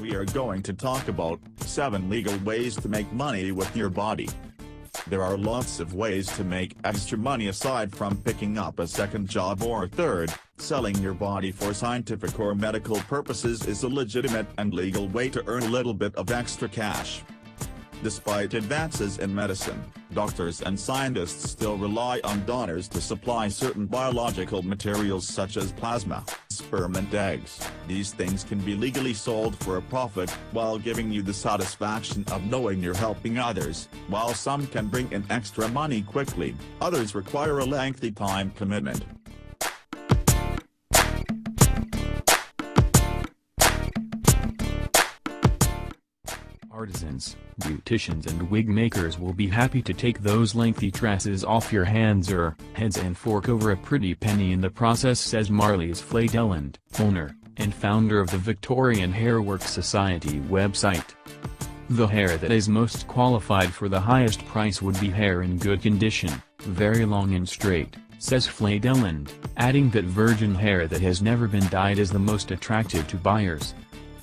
we are going to talk about 7 legal ways to make money with your body. There are lots of ways to make extra money aside from picking up a second job or third. Selling your body for scientific or medical purposes is a legitimate and legal way to earn a little bit of extra cash. Despite advances in medicine, doctors and scientists still rely on donors to supply certain biological materials such as plasma, sperm and eggs. These things can be legally sold for a profit, while giving you the satisfaction of knowing you're helping others. While some can bring in extra money quickly, others require a lengthy time commitment. Artisans, beauticians and wig makers will be happy to take those lengthy tresses off your hands or heads and fork over a pretty penny in the process, says Marlies Flay-Deland, owner and founder of the Victorian Hairwork Society website. The hair that is most qualified for the highest price would be hair in good condition, very long and straight, says Flay-Deland, adding that virgin hair that has never been dyed is the most attractive to buyers.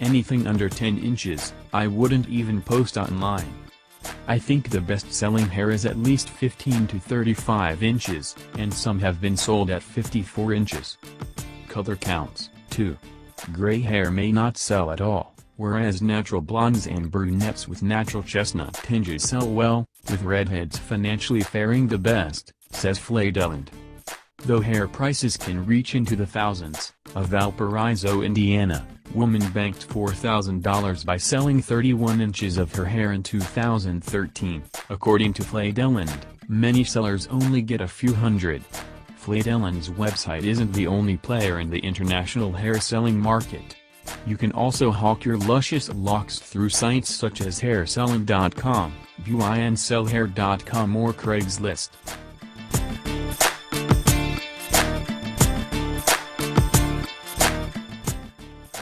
Anything under 10 inches, I wouldn't even post online. I think the best-selling hair is at least 15 to 35 inches, and some have been sold at 54 inches. Color counts, too. Gray hair may not sell at all, whereas natural blondes and brunettes with natural chestnut tinges sell well, with redheads financially faring the best, says Flay-Deland. Though hair prices can reach into the thousands, a Valparaiso, Indiana woman banked $4,000 by selling 31 inches of her hair in 2013. According to Flay-Deland, many sellers only get a few hundred. Flay-Deland's website isn't the only player in the international hair-selling market. You can also hawk your luscious locks through sites such as hairselling.com, buyinsellhair.com or Craigslist.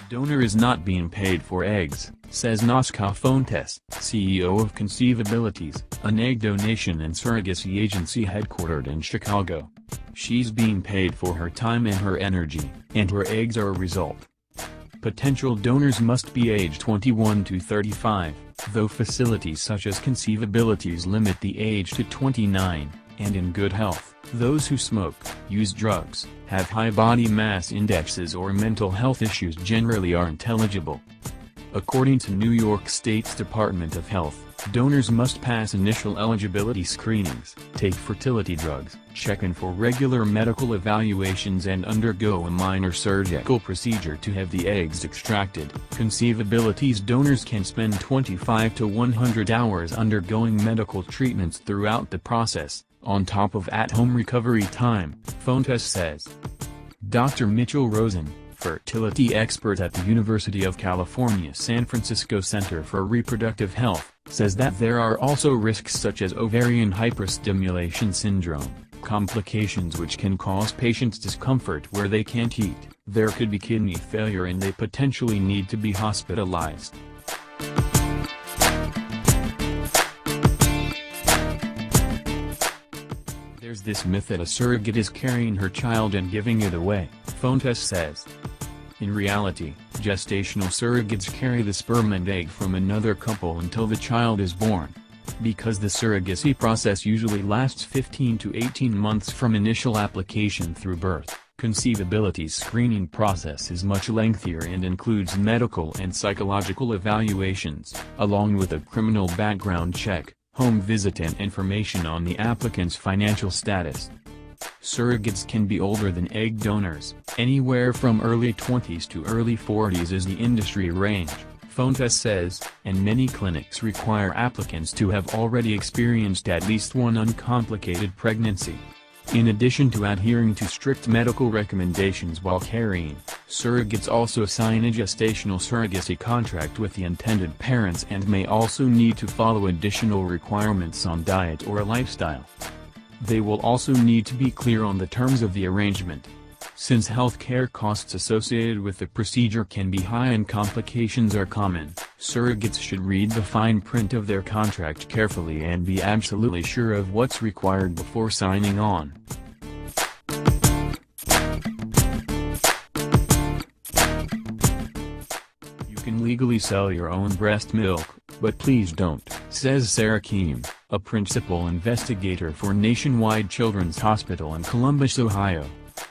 Donor is not being paid for eggs, says Nazca Fontes, CEO of Conceivabilities, an egg donation and surrogacy agency headquartered in Chicago. She's being paid for her time and her energy, and her eggs are a result. Potential donors must be age 21 to 35, though facilities such as Conceivabilities limit the age to 29, and in good health. Those who smoke, use drugs, have high body mass indexes or mental health issues generally aren't eligible. According to New York State's Department of Health, donors must pass initial eligibility screenings, take fertility drugs, check in for regular medical evaluations and undergo a minor surgical procedure to have the eggs extracted. Conceivabilities donors can spend 25 to 100 hours undergoing medical treatments throughout the process, on top of at-home recovery time, Fontes says. Dr. Mitchell Rosen, fertility expert at the University of California San Francisco Center for Reproductive Health, says that there are also risks such as ovarian hyperstimulation syndrome, complications which can cause patients discomfort where they can't eat, there could be kidney failure and they potentially need to be hospitalized. There's this myth that a surrogate is carrying her child and giving it away, Fontes says. In reality, gestational surrogates carry the sperm and egg from another couple until the child is born. Because the surrogacy process usually lasts 15 to 18 months from initial application through birth, Conceivability's screening process is much lengthier and includes medical and psychological evaluations, along with a criminal background check, home visit and information on the applicant's financial status. Surrogates can be older than egg donors, anywhere from early 20s to early 40s is the industry range, Fontes says, and many clinics require applicants to have already experienced at least one uncomplicated pregnancy. In addition to adhering to strict medical recommendations while carrying, surrogates also sign a gestational surrogacy contract with the intended parents and may also need to follow additional requirements on diet or lifestyle. They will also need to be clear on the terms of the arrangement. Since healthcare costs associated with the procedure can be high and complications are common, surrogates should read the fine print of their contract carefully and be absolutely sure of what's required before signing on. You can legally sell your own breast milk, but please don't, says Sarah Keem, a principal investigator for Nationwide Children's Hospital in Columbus, Ohio.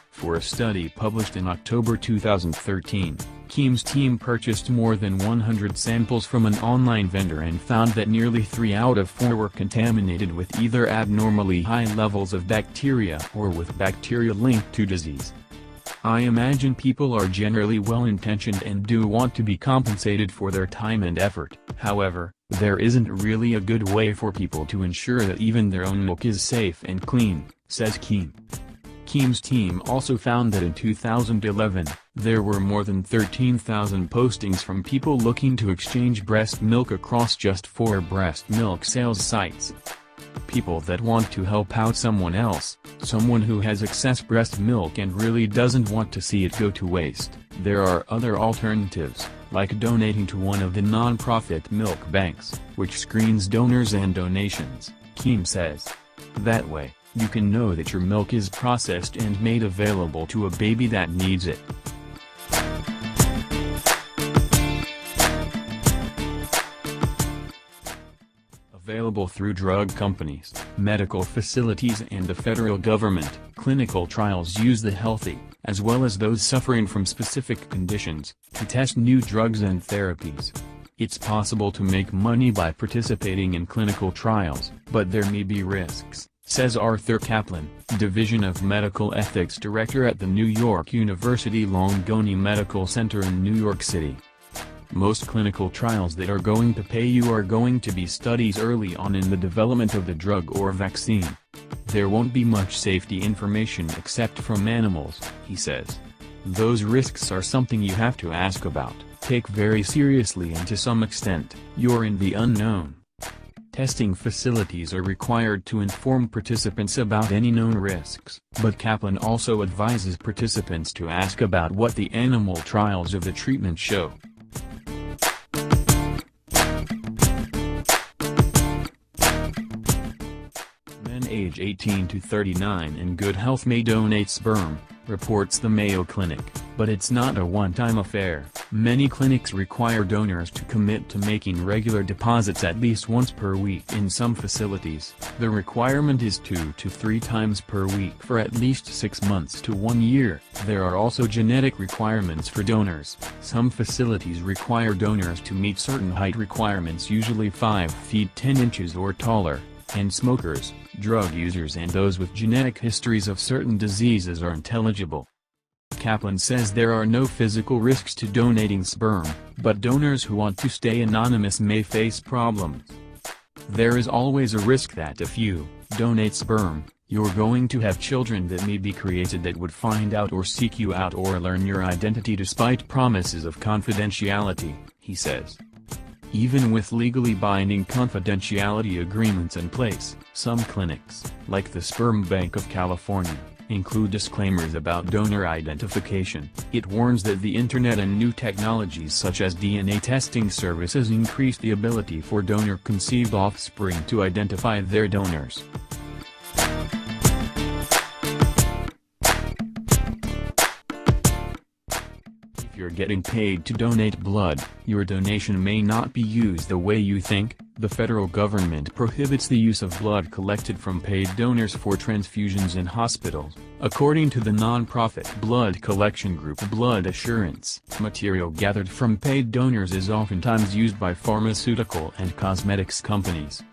For a study published in October 2013, Keem's team purchased more than 100 samples from an online vendor and found that nearly 3 out of 4 were contaminated with either abnormally high levels of bacteria or with bacteria linked to disease. I imagine people are generally well-intentioned and do want to be compensated for their time and effort. However, there isn't really a good way for people to ensure that even their own milk is safe and clean, says Keem. Keem's team also found that in 2011, there were more than 13,000 postings from people looking to exchange breast milk across just 4 breast milk sales sites. People that want to help out someone else, someone who has excess breast milk and really doesn't want to see it go to waste. There are other alternatives, like donating to one of the non-profit milk banks, which screens donors and donations, Keem says. That way, you can know that your milk is processed and made available to a baby that needs it. Available through drug companies, medical facilities and the federal government, clinical trials use the healthy, as well as those suffering from specific conditions, to test new drugs and therapies. It's possible to make money by participating in clinical trials, but there may be risks, says Arthur Kaplan, Division of Medical Ethics Director at the New York University Langone Medical Center in New York City. Most clinical trials that are going to pay you are going to be studies early on in the development of the drug or vaccine. There won't be much safety information except from animals, he says. Those risks are something you have to ask about, take very seriously, and to some extent, you're in the unknown. Testing facilities are required to inform participants about any known risks, but Kaplan also advises participants to ask about what the animal trials of the treatment show. Men age 18 to 39 in good health may donate sperm, reports the Mayo Clinic, but it's not a one-time affair. Many clinics require donors to commit to making regular deposits at least once per week. In some facilities, the requirement is 2 to 3 times per week for at least 6 months to 1 year. There are also genetic requirements for donors. Some facilities require donors to meet certain height requirements, usually 5 feet 10 inches or taller, and smokers, drug users and those with genetic histories of certain diseases are ineligible. Kaplan says there are no physical risks to donating sperm, but donors who want to stay anonymous may face problems. There is always a risk that if you donate sperm, you're going to have children that may be created that would find out or seek you out or learn your identity despite promises of confidentiality, he says. Even with legally binding confidentiality agreements in place, some clinics, like the Sperm Bank of California, include disclaimers about donor identification. It warns that the internet and new technologies such as DNA testing services increase the ability for donor-conceived offspring to identify their donors. If you're getting paid to donate blood, your donation may not be used the way you think. The federal government prohibits the use of blood collected from paid donors for transfusions in hospitals, according to the non-profit blood collection group Blood Assurance. Material gathered from paid donors is oftentimes used by pharmaceutical and cosmetics companies.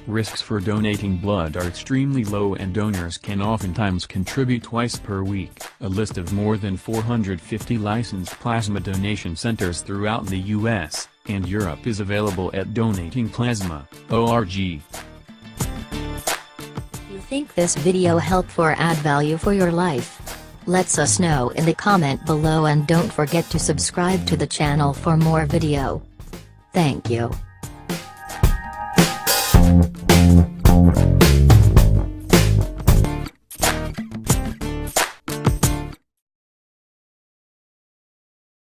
Risks for donating blood are extremely low and donors can oftentimes contribute twice per week. A list of more than 450 licensed plasma donation centers throughout the U.S. and Europe is available at donatingplasma.org. You think this video helped or add value for your life? Let us know in the comment below and don't forget to subscribe to the channel for more video. Thank you.